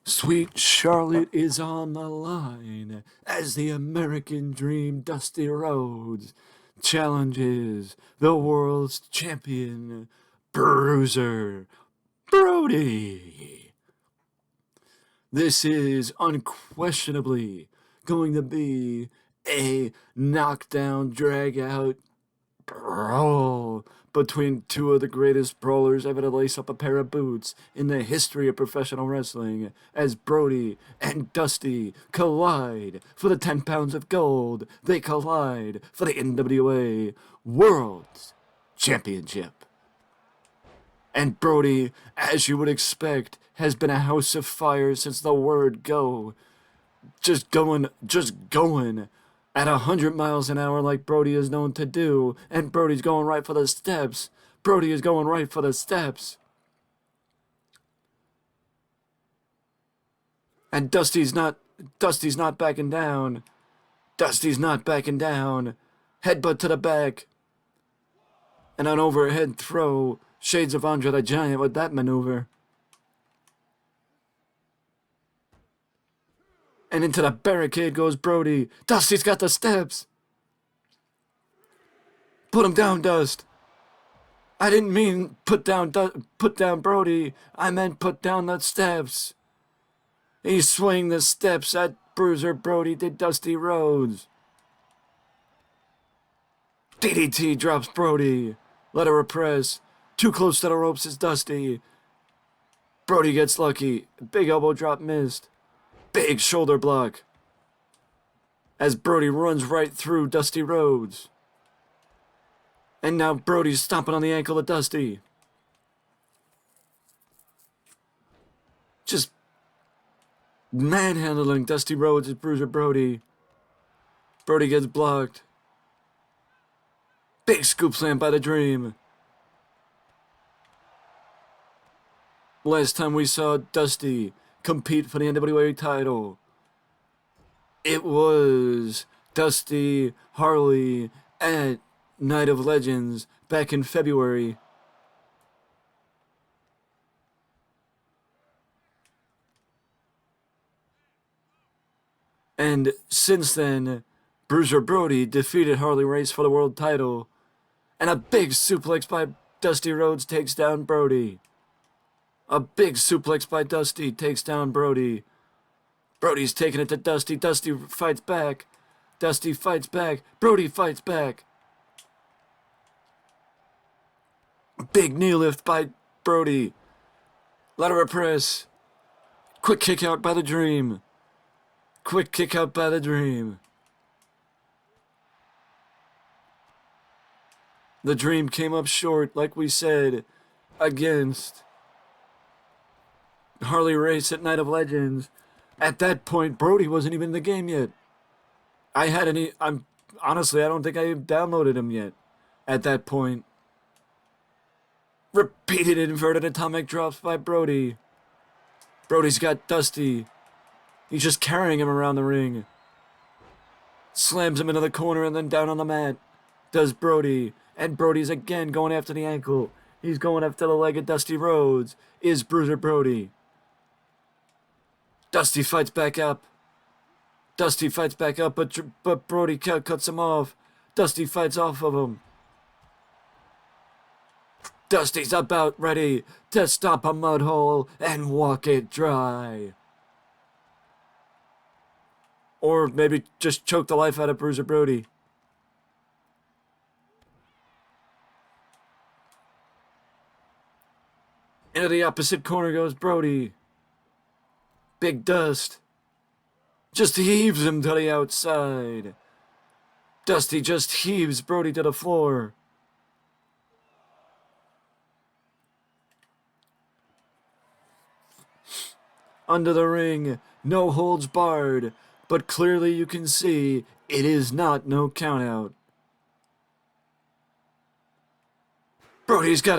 Sweet Charlotte is on the line as the American Dream Dusty Rhodes challenges the world's champion Bruiser Brody. This is unquestionably going to be a knockdown, drag-out brawl between two of the greatest brawlers ever to lace up a pair of boots in the history of professional wrestling, as Brody and Dusty collide for the 10 pounds of gold. They collide for the NWA World Championship. And Brody, as you would expect, has been a house of fire since the word go. Just going at 100 miles an hour like Brody is known to do, and Brody's going right for the steps. Brody is going right for the steps. And Dusty's not backing down. Dusty's not backing down. Headbutt to the back. And an overhead throw. Shades of Andre the Giant with that maneuver. And into the barricade goes Brody. Dusty's got the steps. Put him down, Dust. I didn't mean put down Brody. I meant put down the steps. He's swinging the steps at Bruiser Brody to Dusty Rhodes. DDT drops Brody. Let her press. Too close to the ropes is Dusty. Brody gets lucky. Big elbow drop missed. Big shoulder block. As Brody runs right through Dusty Rhodes. And now Brody's stomping on the ankle of Dusty. Just manhandling Dusty Rhodes as Bruiser Brody. Brody gets blocked. Big scoop slam by the Dream. Last time we saw Dusty compete for the NWA title, it was Dusty Harley at Night of Legends back in February. And since then, Bruiser Brody defeated Harley Race for the world title, and a big suplex by Dusty Rhodes takes down Brody. A big suplex by Dusty takes down Brody. Brody's taking it to Dusty. Dusty fights back. Dusty fights back. Brody fights back. Big knee lift by Brody. Lateral press. Quick kick out by the Dream. Quick kick out by the Dream. The Dream came up short, like we said, against Harley Race at Night of Legends. At that point, Brody wasn't even in the game yet. Honestly, I don't think I downloaded him yet at that point. Repeated inverted atomic drops by Brody. Brody's got Dusty. He's just carrying him around the ring. Slams him into the corner and then down on the mat. Does Brody. And Brody's again going after the ankle. He's going after the leg of Dusty Rhodes. Is Bruiser Brody. Dusty fights back up. Dusty fights back up, but Brody cuts him off. Dusty fights off of him. Dusty's about ready to stop a mud hole and walk it dry. Or maybe just choke the life out of Bruiser Brody. Into the opposite corner goes Brody. Big Dust just heaves him to the outside. Dusty just heaves Brody to the floor. Under the ring, no holds barred, but clearly you can see it is not no countout. Dusty's got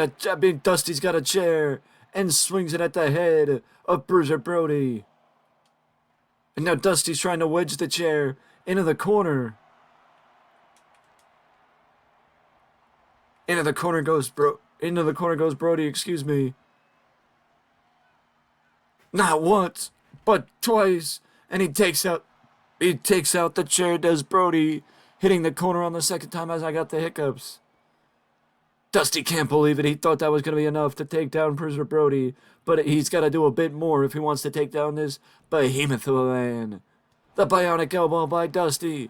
a chair and swings it at the head of Bruiser Brody. And now Dusty's trying to wedge the chair into the corner. Into the corner goes Brody, excuse me. Not once, but twice, and he takes out the chair, does Brody, hitting the corner on the second time as I got the hiccups. Dusty can't believe it. He thought that was going to be enough to take down Bruiser Brody, but he's got to do a bit more if he wants to take down this behemoth of a man. The bionic elbow by Dusty.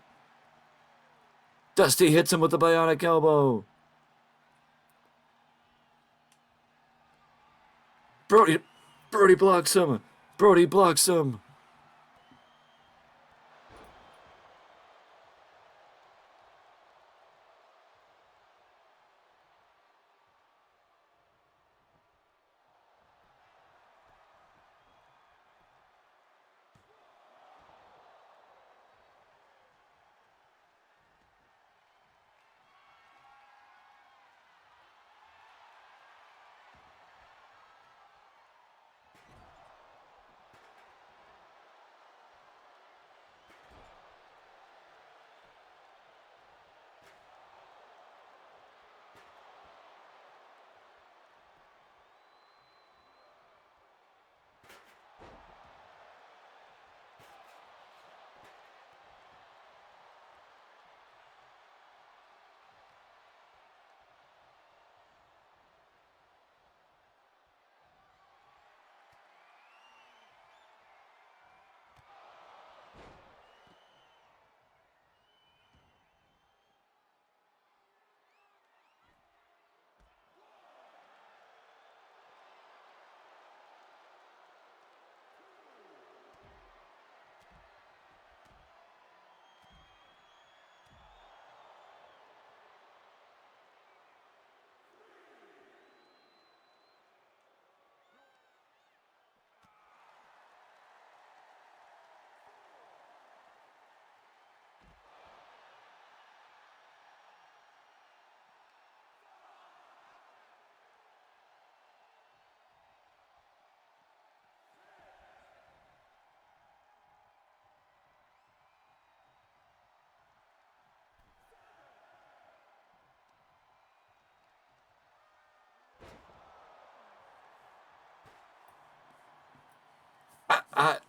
Dusty hits him with the bionic elbow. Brody blocks him. Brody blocks him.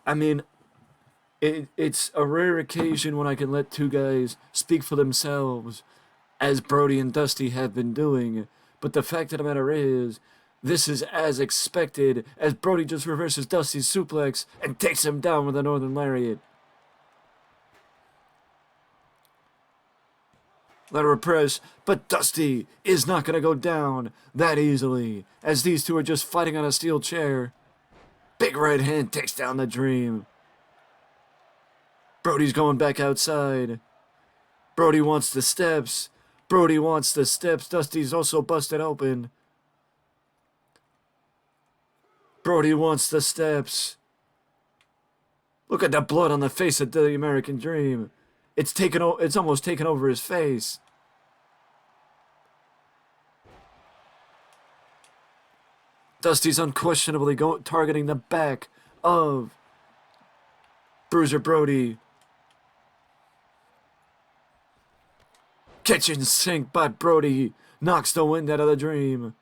I mean, it's a rare occasion when I can let two guys speak for themselves, as Brody and Dusty have been doing. But the fact of the matter is, this is as expected, as Brody just reverses Dusty's suplex and takes him down with a Northern Lariat. Lateral press, but Dusty is not going to go down that easily, as these two are just fighting on a steel chair. Big right hand takes down the Dream. Brody's going back outside. Brody wants the steps. Brody wants the steps. Dusty's also busted open. Brody wants the steps. Look at the blood on the face of the American Dream. It's almost taken over his face. Dusty's unquestionably targeting the back of Bruiser Brody. Kitchen sink by Brody knocks the wind out of the Dream.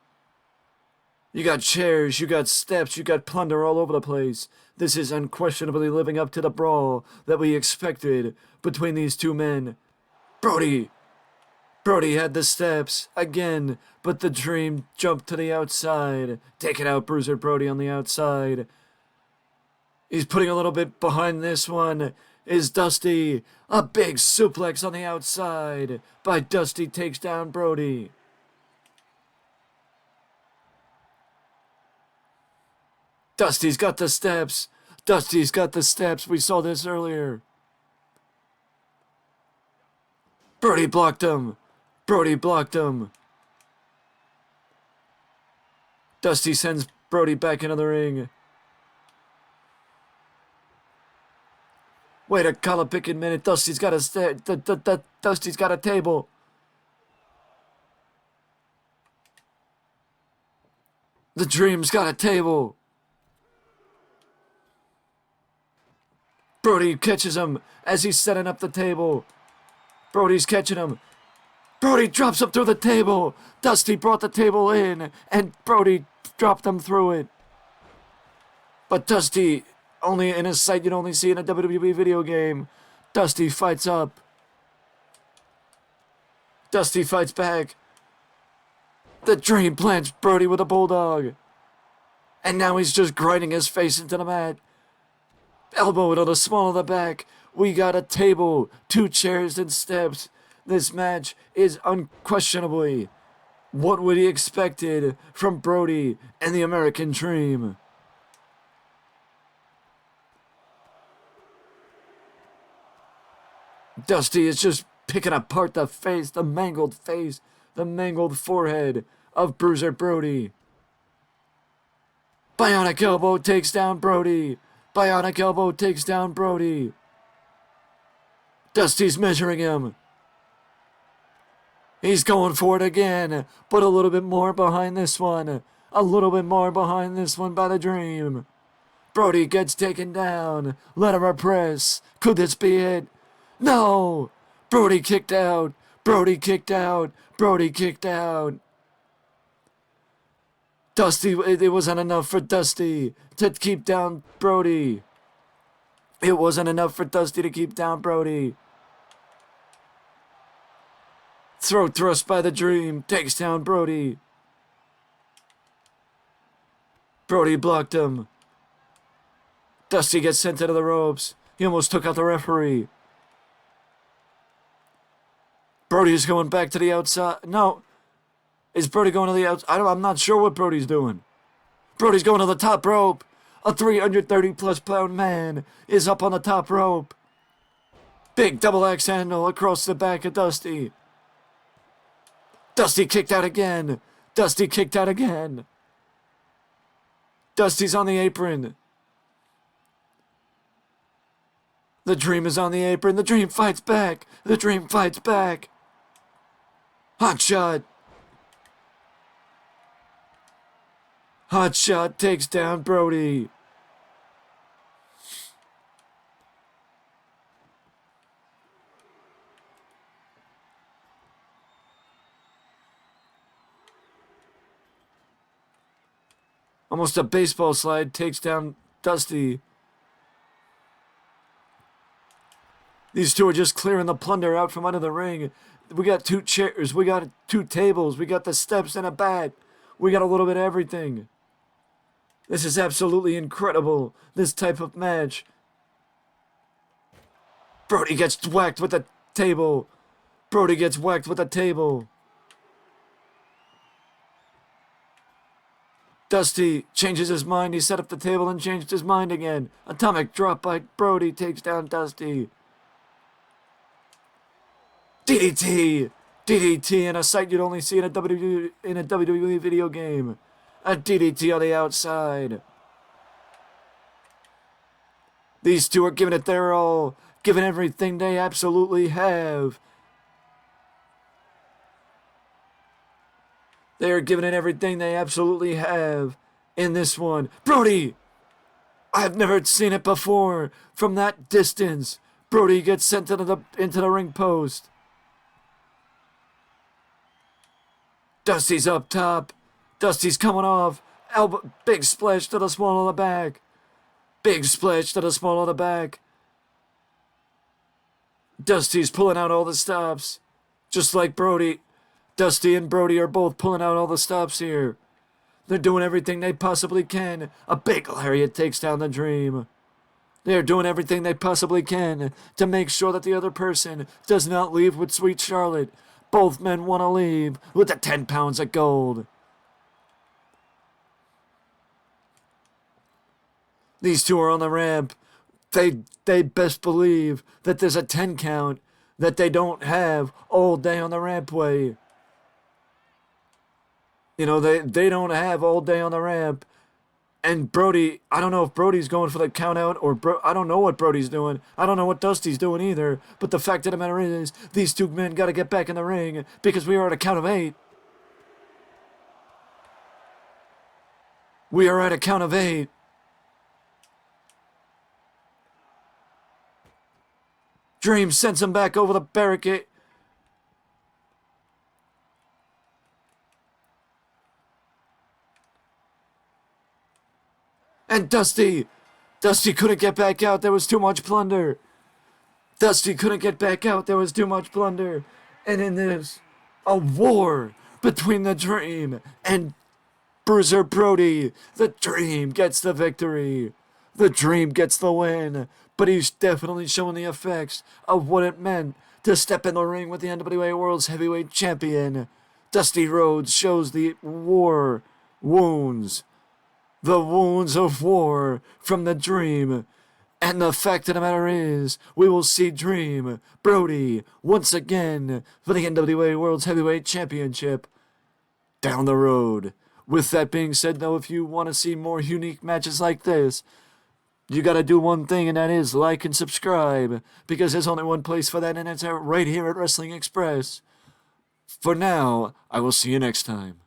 You got chairs, you got steps, you got plunder all over the place. This is unquestionably living up to the brawl that we expected between these two men. Brody had the steps again, but the Dream jumped to the outside, taking out Bruiser Brody on the outside. He's putting a little bit behind this one. Is Dusty. A big suplex on the outside by Dusty takes down Brody. Dusty's got the steps. Dusty's got the steps. We saw this earlier. Brody blocked him. Brody blocked him. Dusty sends Brody back into the ring. Wait a collar picking minute. Dusty's got a Dusty's got a table. The Dream's got a table. Brody catches him as he's setting up the table. Brody's catching him. Brody drops him through the table. Dusty brought the table in, and Brody dropped him through it. But Dusty only in a sight you'd only see in a WWE video game. Dusty fights up. Dusty fights back. The Dream plants Brody with a bulldog. And now he's just grinding his face into the mat. Elbow to the small of the back. We got a table, 2 chairs, and steps. This match is unquestionably what we expected from Brody and the American Dream. Dusty is just picking apart the face, the mangled forehead of Bruiser Brody. Bionic elbow takes down Brody. Bionic elbow takes down Brody. Dusty's measuring him. He's going for it again, but a little bit more behind this one. A little bit more behind this one by the Dream. Brody gets taken down. Latimer press. Could this be it? No! Brody kicked out. Brody kicked out. Brody kicked out. Dusty, it wasn't enough for Dusty to keep down Brody. It wasn't enough for Dusty to keep down Brody. Throat thrust by the Dream takes down Brody. Brody blocked him. Dusty gets sent into the ropes. He almost took out the referee. Brody's going back to the outside. No. Is Brody going to the outside? I'm not sure what Brody's doing. Brody's going to the top rope. A 330-plus pound man is up on the top rope. Big double axe handle across the back of Dusty. Dusty kicked out again. Dusty kicked out again. Dusty's on the apron. The Dream is on the apron. The Dream fights back. The Dream fights back. Hot shot. Hot shot takes down Brody. Almost a baseball slide takes down Dusty. These two are just clearing the plunder out from under the ring. We got 2 chairs. We got 2 tables. We got the steps and a bat. We got a little bit of everything. This is absolutely incredible, this type of match. Brody gets whacked with the table. Brody gets whacked with the table. Dusty changes his mind. He set up the table and changed his mind again. Atomic drop by Brody takes down Dusty. DDT! DDT in a sight you'd only see in a WWE video game. A DDT on the outside. These two are giving it their all, giving everything they absolutely have. They are giving it everything they absolutely have in this one. Brody! I've never seen it before. From that distance, Brody gets sent into the ring post. Dusty's up top. Dusty's coming off. Elbow, big splash to the small of the back. Big splash to the small of the back. Dusty's pulling out all the stops. Just like Brody. Dusty and Brody are both pulling out all the stops here. They're doing everything they possibly can. A big lariat takes down the Dream. They're doing everything they possibly can to make sure that the other person does not leave with Sweet Charlotte. Both men want to leave with the 10 pounds of gold. These two are on the ramp. They best believe that there's a 10 count that they don't have all day on the rampway. You know, they don't have all day on the ramp. And Brody, I don't know if Brody's going for the count out or I don't know what Brody's doing. I don't know what Dusty's doing either. But the fact of the matter is, these two men got to get back in the ring because we are at a count of 8. We are at a count of 8. Dream sends him back over the barricade. And Dusty Dusty couldn't get back out. There was too much plunder. Dusty couldn't get back out. There was too much plunder. And in this, a war between the Dream and Bruiser Brody. The Dream gets the victory. The Dream gets the win. But he's definitely showing the effects of what it meant to step in the ring with the NWA World's Heavyweight Champion. Dusty Rhodes shows the war wounds. The wounds of war from the Dream. And the fact of the matter is, we will see Dream Brody once again for the NWA World's Heavyweight Championship down the road. With that being said, though, if you want to see more unique matches like this, you gotta do one thing, and that is like and subscribe, because there's only one place for that, and it's right here at Wrestling Express. For now, I will see you next time.